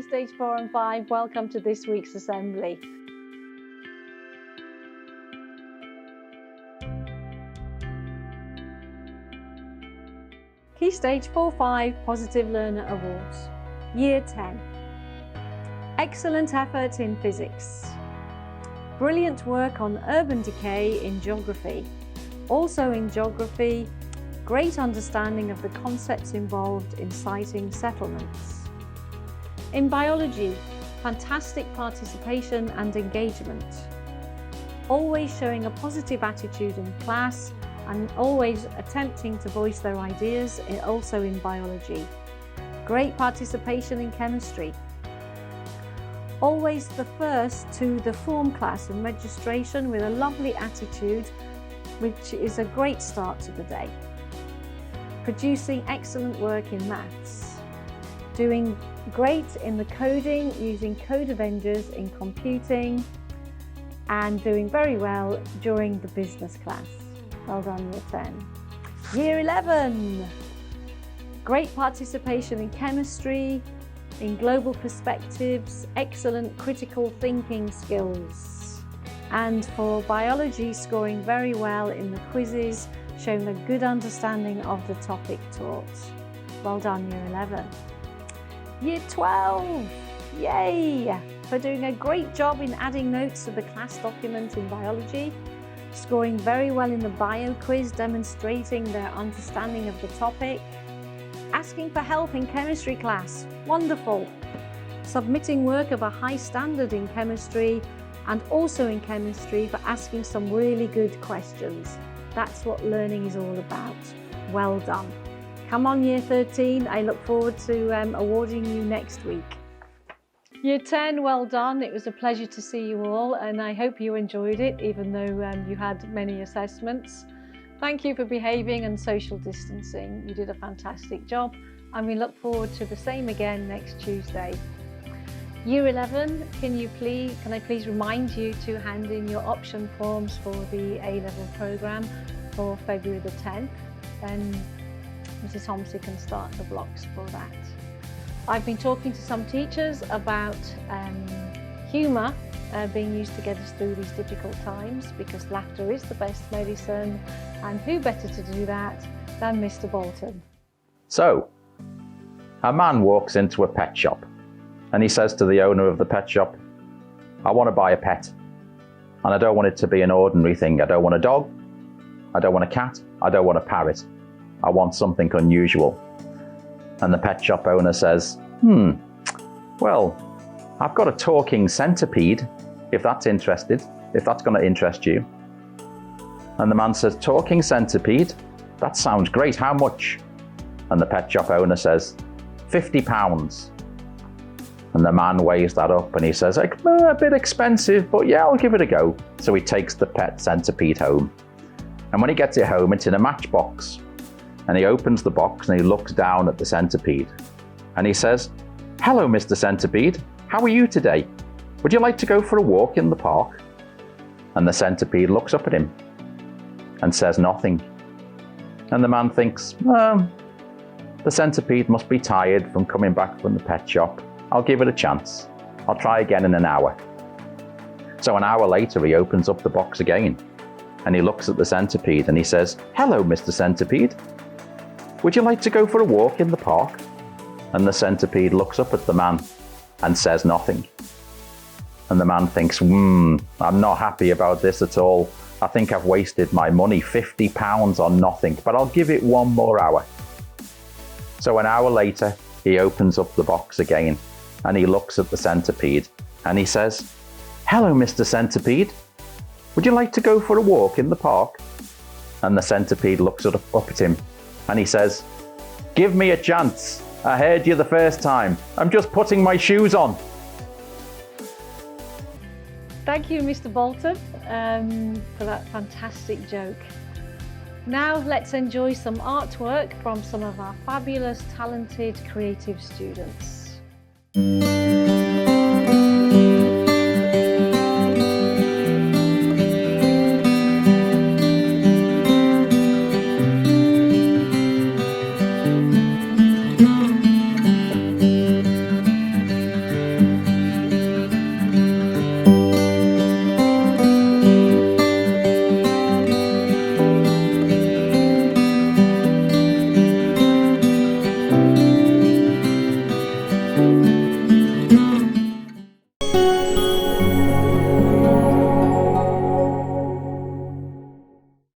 Stage 4 and 5, welcome to this week's assembly. Key Stage 4-5 Positive Learner Awards. Year 10. Excellent effort in physics. Brilliant work on urban decay in geography. Also in geography, great understanding of the concepts involved in siting settlements. In biology, fantastic participation and engagement. Always showing a positive attitude in class and always attempting to voice their ideas, also in biology. Great participation in chemistry. Always the first to the form class and registration with a lovely attitude, which is a great start to the day. Producing excellent work in maths. Doing great in the coding, using Code Avengers in computing, and doing very well during the business class. Well done, Year 10. Year 11. Great participation in chemistry, in global perspectives, excellent critical thinking skills. And for biology, scoring very well in the quizzes, showing a good understanding of the topic taught. Well done, Year 11. Year 12, yay! For doing a great job in adding notes to the class document in biology, scoring very well in the bio quiz, demonstrating their understanding of the topic, asking for help in chemistry class, wonderful. Submitting work of a high standard in chemistry and also in chemistry for asking some really good questions. That's what learning is all about. Well done. Come on, Year 13. I look forward to awarding you next week. Year 10, well done. It was a pleasure to see you all, and I hope you enjoyed it, even though you had many assessments. Thank you for behaving and social distancing. You did a fantastic job, and we look forward to the same again next Tuesday. Year 11, can I please remind you to hand in your option forms for the A-level programme for February the 10th, and Mrs. Homsey can start the blocks for that. I've been talking to some teachers about humour being used to get us through these difficult times, because laughter is the best medicine, and who better to do that than Mr. Bolton? So, a man walks into a pet shop and he says to the owner of the pet shop, I want to buy a pet, and I don't want it to be an ordinary thing. I don't want a dog, I don't want a cat, I don't want a parrot. I want something unusual. And the pet shop owner says, well, I've got a talking centipede, if that's going to interest you. And the man says, talking centipede? That sounds great, how much? And the pet shop owner says, £50. And the man weighs that up and he says, a bit expensive, but yeah, I'll give it a go. So he takes the pet centipede home. And when he gets it home, it's in a matchbox. And he opens the box and he looks down at the centipede. And he says, hello, Mr. Centipede. How are you today? Would you like to go for a walk in the park? And the centipede looks up at him and says nothing. And the man thinks, the centipede must be tired from coming back from the pet shop. I'll give it a chance. I'll try again in an hour. So an hour later, he opens up the box again and he looks at the centipede and he says, hello, Mr. Centipede. Would you like to go for a walk in the park? And the centipede looks up at the man and says nothing. And the man thinks, I'm not happy about this at all. I think I've wasted my money, £50 on nothing, but I'll give it one more hour. So an hour later, he opens up the box again and he looks at the centipede and he says, hello, Mr. Centipede. Would you like to go for a walk in the park? And the centipede looks up at him and he says, give me a chance. I heard you the first time. I'm just putting my shoes on. Thank you, Mr. Bolton, for that fantastic joke. Now let's enjoy some artwork from some of our fabulous, talented, creative students.